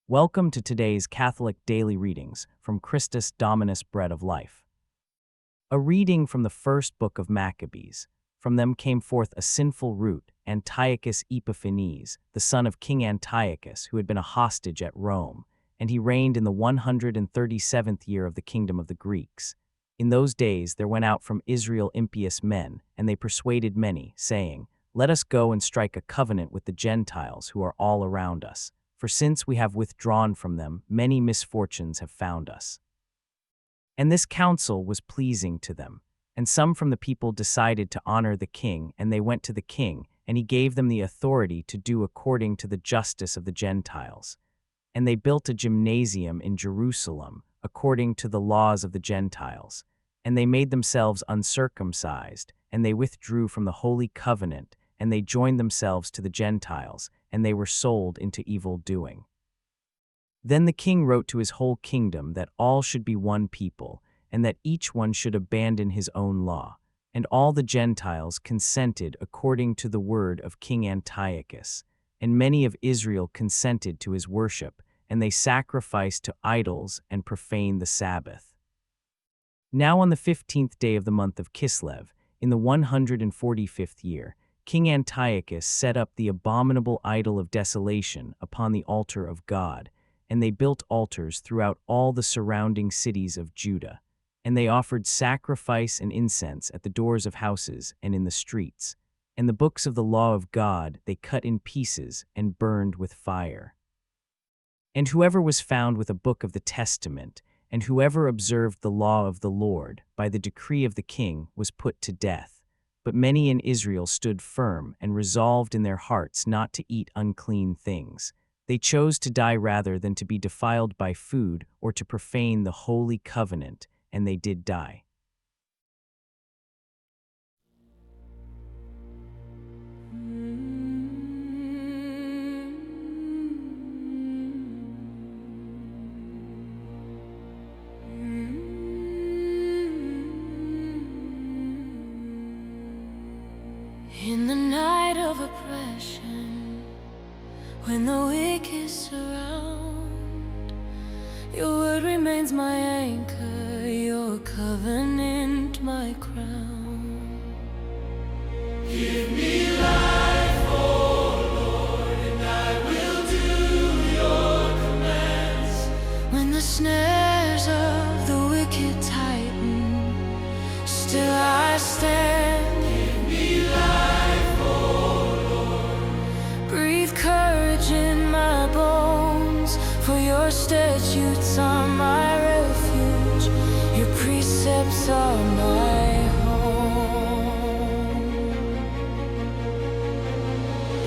Welcome to today's Catholic Daily Readings from Christus Dominus Bread of Life. A reading from the first book of Maccabees. From them came forth a sinful root, Antiochus Epiphanes, the son of King Antiochus, who had been a hostage at Rome, and he reigned in the 137th year of the kingdom of the Greeks. In those days there went out from Israel impious men, and they persuaded many, saying, "Let us go and strike a covenant with the Gentiles who are all around us. For since we have withdrawn from them, many misfortunes have found us." And this counsel was pleasing to them. And some from the people decided to honor the king, and they went to the king, and he gave them the authority to do according to the justice of the Gentiles. And they built a gymnasium in Jerusalem, according to the laws of the Gentiles. And they made themselves uncircumcised, and they withdrew from the holy covenant, and they joined themselves to the Gentiles, and they were sold into evil doing. Then the king wrote to his whole kingdom that all should be one people, and that each one should abandon his own law. And all the Gentiles consented according to the word of King Antiochus. And many of Israel consented to his worship, and they sacrificed to idols and profaned the Sabbath. Now on the 15th day of the month of Kislev, in the 145th year, King Antiochus set up the abominable idol of desolation upon the altar of God, and they built altars throughout all the surrounding cities of Judah. And they offered sacrifice and incense at the doors of houses and in the streets. And the books of the law of God they cut in pieces and burned with fire. And whoever was found with a book of the Testament, and whoever observed the law of the Lord, by the decree of the king, was put to death. But many in Israel stood firm and resolved in their hearts not to eat unclean things. They chose to die rather than to be defiled by food or to profane the holy covenant, and they did die. In the night of oppression, when the wicked surround, your word remains my anchor, your covenant my crown. Give me life, oh Lord, and I will do your commands. When the snares of the wicked tighten, still I stand. Your statutes are my refuge, your precepts are my home.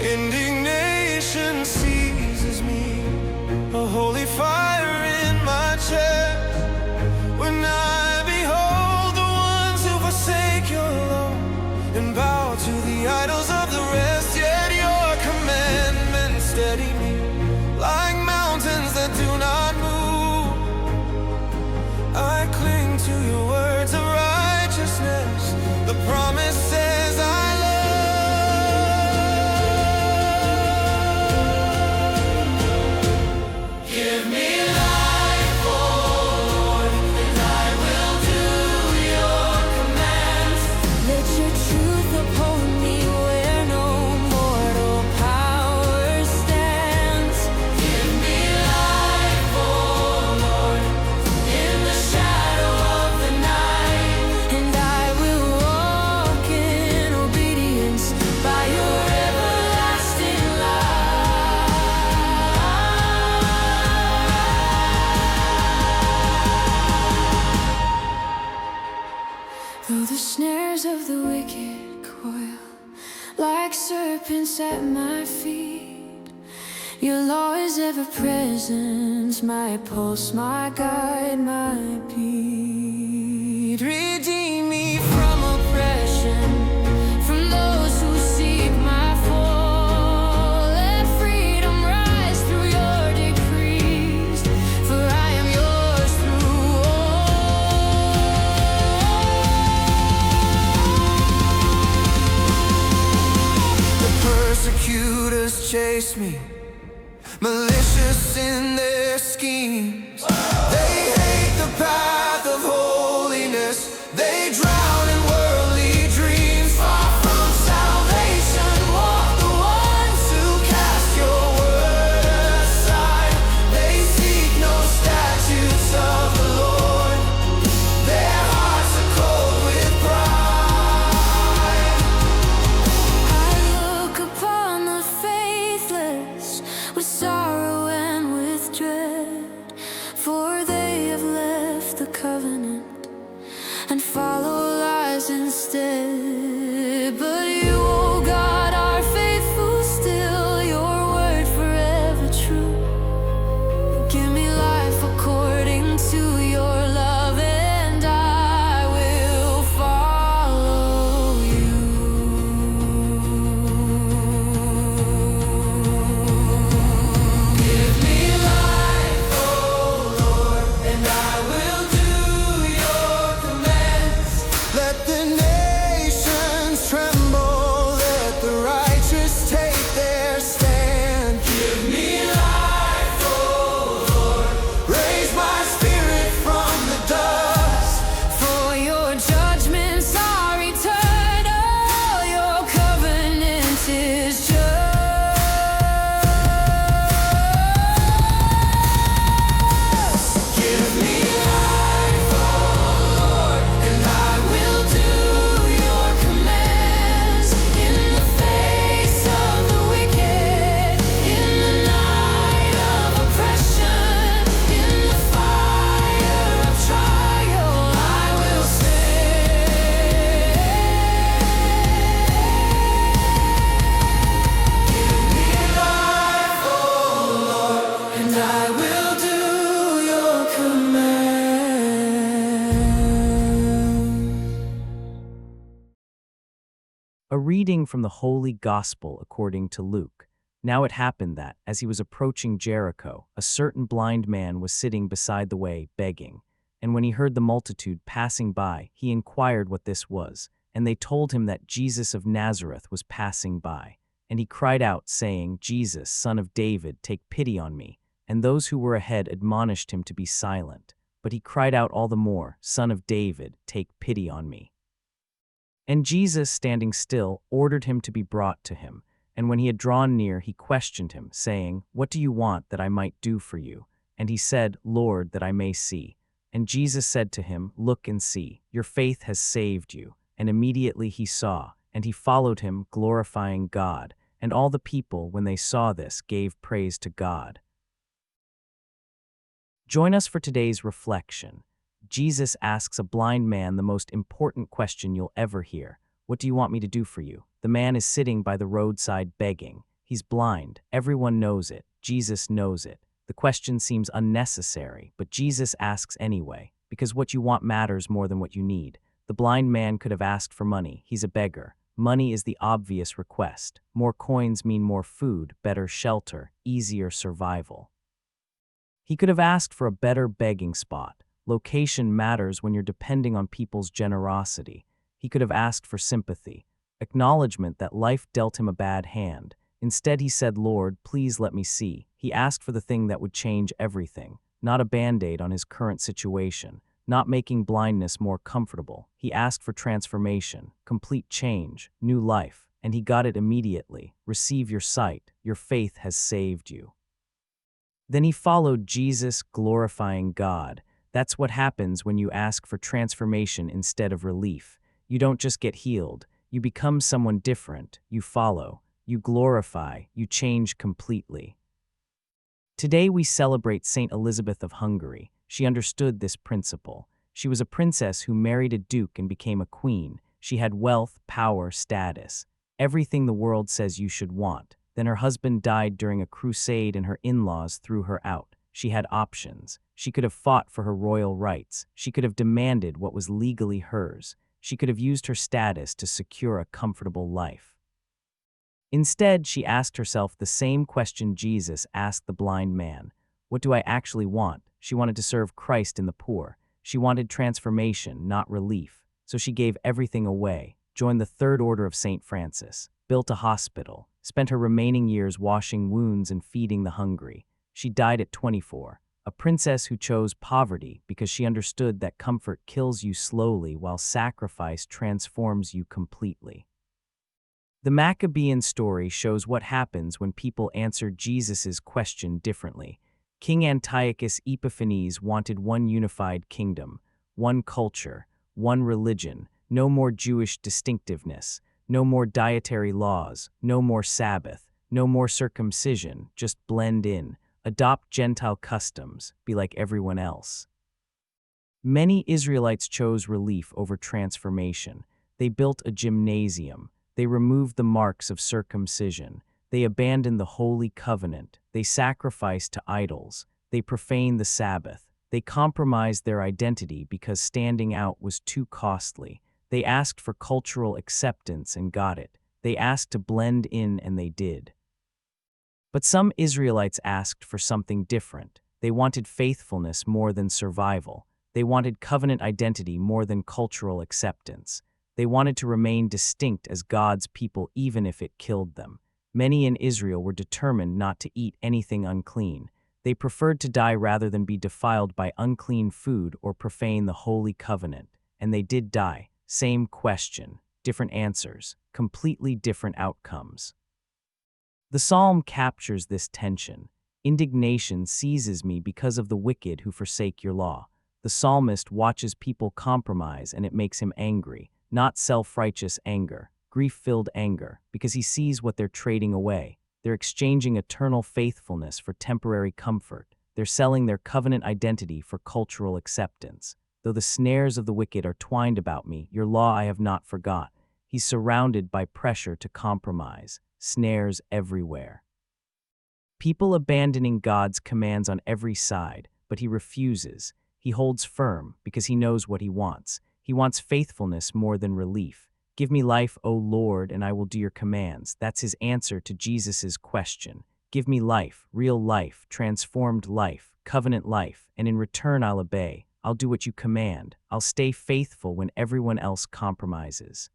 Indignation seizes me, a holy fire in my chest, when I behold the ones who forsake your law and bow to the idols of the rest. Yet your commandments steady me like mountains that do not move. I cling to your words of righteousness, the promises I love. Give me life, oh Lord, and I will do your commands. Let your truth uphold me where no mortal power stands. Give me life, oh Lord, in the shadow of the night, and I will walk in obedience by your everlasting light. Though the snares of the wicked coil like serpents at my feet, your law is ever present, my pulse, my guide, my beat. Redeem me from oppression, from those who seek my fall. Let freedom rise through your decrees, for I am yours through all. The persecutors chase me, malicious perverse in their schemes. They hate the path of holiness. They drown in worldly dreams. Far from salvation walk the ones who cast your word aside. They seek no statutes of the Lord. Their hearts are cold with pride. I look upon the faithless with sorrow and with dread, for they have left the covenant and follow lies instead. But you, O God, are faithful still, your word forever true. Give me life according to your love, and I will follow you. Give me life, O Lord, and I will do your commands. Let the nations tremble, let the righteous take their stand. Give me life, O Lord, raise my spirit from the dust. For your judgments are eternal, your covenant is just. Give me life, O Lord, and I will do your commands. In the face of the wicked, in the night of oppression, in the fire of trial, I will stand. Give me life, O Lord, and I will do your command. A reading from the Holy Gospel according to Luke. Now it happened that, as he was approaching Jericho, a certain blind man was sitting beside the way, begging. And when he heard the multitude passing by, he inquired what this was. And they told him that Jesus of Nazareth was passing by. And he cried out, saying, Jesus, Son of David, take pity on me. And those who were ahead admonished him to be silent. But he cried out all the more, Son of David, take pity on me. And Jesus, standing still, ordered him to be brought to him. And when he had drawn near, he questioned him, saying, What do you want that I might do for you? And he said, Lord, that I may see. And Jesus said to him, Look and see, your faith has saved you. And immediately he saw, and he followed him, glorifying God. And all the people, when they saw this, gave praise to God. Join us for today's reflection. Jesus asks a blind man the most important question you'll ever hear. What do you want me to do for you? The man is sitting by the roadside begging. He's blind. Everyone knows it. Jesus knows it. The question seems unnecessary, but Jesus asks anyway, because what you want matters more than what you need. The blind man could have asked for money. He's a beggar. Money is the obvious request. More coins mean more food, better shelter, easier survival. He could have asked for a better begging spot. Location matters when you're depending on people's generosity. He could have asked for sympathy, acknowledgement that life dealt him a bad hand. Instead, he said, Lord, please let me see. He asked for the thing that would change everything, not a band-aid on his current situation, not making blindness more comfortable. He asked for transformation, complete change, new life, and he got it immediately. Receive your sight. Your faith has saved you. Then he followed Jesus, glorifying God. That's what happens when you ask for transformation instead of relief. You don't just get healed. You become someone different. You follow. You glorify. You change completely. Today we celebrate Saint Elizabeth of Hungary. She understood this principle. She was a princess who married a duke and became a queen. She had wealth, power, status, everything the world says you should want. Then her husband died during a crusade and her in-laws threw her out. She had options. She could have fought for her royal rights. She could have demanded what was legally hers. She could have used her status to secure a comfortable life. Instead, she asked herself the same question Jesus asked the blind man. What do I actually want? She wanted to serve Christ in the poor. She wanted transformation, not relief. So she gave everything away, joined the Third Order of St. Francis, built a hospital, spent her remaining years washing wounds and feeding the hungry. She died at 24, a princess who chose poverty because she understood that comfort kills you slowly while sacrifice transforms you completely. The Maccabean story shows what happens when people answer Jesus' question differently. King Antiochus Epiphanes wanted one unified kingdom, one culture, one religion, no more Jewish distinctiveness, no more dietary laws, no more Sabbath, no more circumcision, just blend in, adopt Gentile customs, be like everyone else. Many Israelites chose relief over transformation. They built a gymnasium. They removed the marks of circumcision. They abandoned the Holy Covenant. They sacrificed to idols. They profaned the Sabbath. They compromised their identity because standing out was too costly. They asked for cultural acceptance and got it. They asked to blend in and they did. But some Israelites asked for something different. They wanted faithfulness more than survival. They wanted covenant identity more than cultural acceptance. They wanted to remain distinct as God's people even if it killed them. Many in Israel were determined not to eat anything unclean. They preferred to die rather than be defiled by unclean food or profane the Holy Covenant. And they did die. Same question, different answers, completely different outcomes. The psalm captures this tension. Indignation seizes me because of the wicked who forsake your law. The psalmist watches people compromise and it makes him angry, not self-righteous anger, grief-filled anger, because he sees what they're trading away. They're exchanging eternal faithfulness for temporary comfort. They're selling their covenant identity for cultural acceptance. Though the snares of the wicked are twined about me, your law I have not forgot. He's surrounded by pressure to compromise, snares everywhere. People abandoning God's commands on every side, but he refuses. He holds firm because he knows what he wants. He wants faithfulness more than relief. Give me life, O Lord, and I will do your commands. That's his answer to Jesus' question. Give me life, real life, transformed life, covenant life, and in return I'll obey. I'll do what you command. I'll stay faithful when everyone else compromises.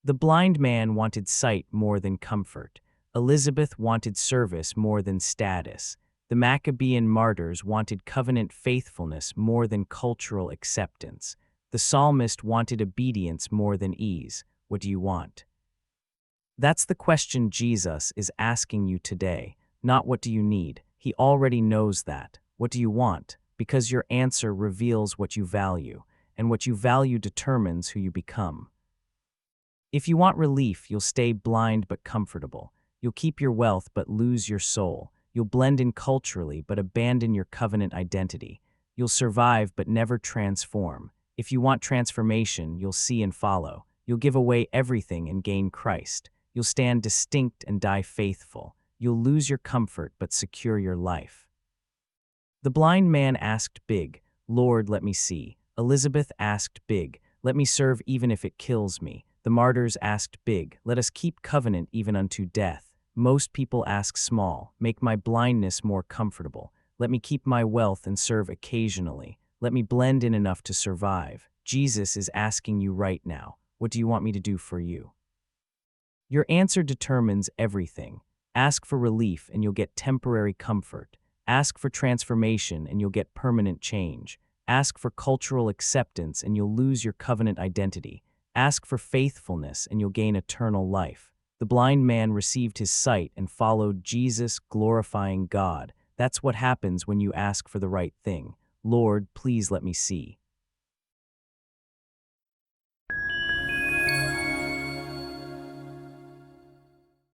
The blind man wanted sight more than comfort. Elizabeth wanted service more than status. The Maccabean martyrs wanted covenant faithfulness more than cultural acceptance. The psalmist wanted obedience more than ease. What do you want? That's the question Jesus is asking you today, not what do you need. He already knows that. What do you want? Because your answer reveals what you value, and what you value determines who you become. If you want relief, you'll stay blind but comfortable. You'll keep your wealth but lose your soul. You'll blend in culturally but abandon your covenant identity. You'll survive but never transform. If you want transformation, you'll see and follow. You'll give away everything and gain Christ. You'll stand distinct and die faithful. You'll lose your comfort but secure your life. The blind man asked big, Lord, let me see. Elizabeth asked big, let me serve even if it kills me. The martyrs asked big, let us keep covenant even unto death. Most people ask small, make my blindness more comfortable. Let me keep my wealth and serve occasionally. Let me blend in enough to survive. Jesus is asking you right now, what do you want me to do for you? Your answer determines everything. Ask for relief and you'll get temporary comfort. Ask for transformation and you'll get permanent change. Ask for cultural acceptance and you'll lose your covenant identity. Ask for faithfulness and you'll gain eternal life. The blind man received his sight and followed Jesus, glorifying God. That's what happens when you ask for the right thing. Lord, please let me see.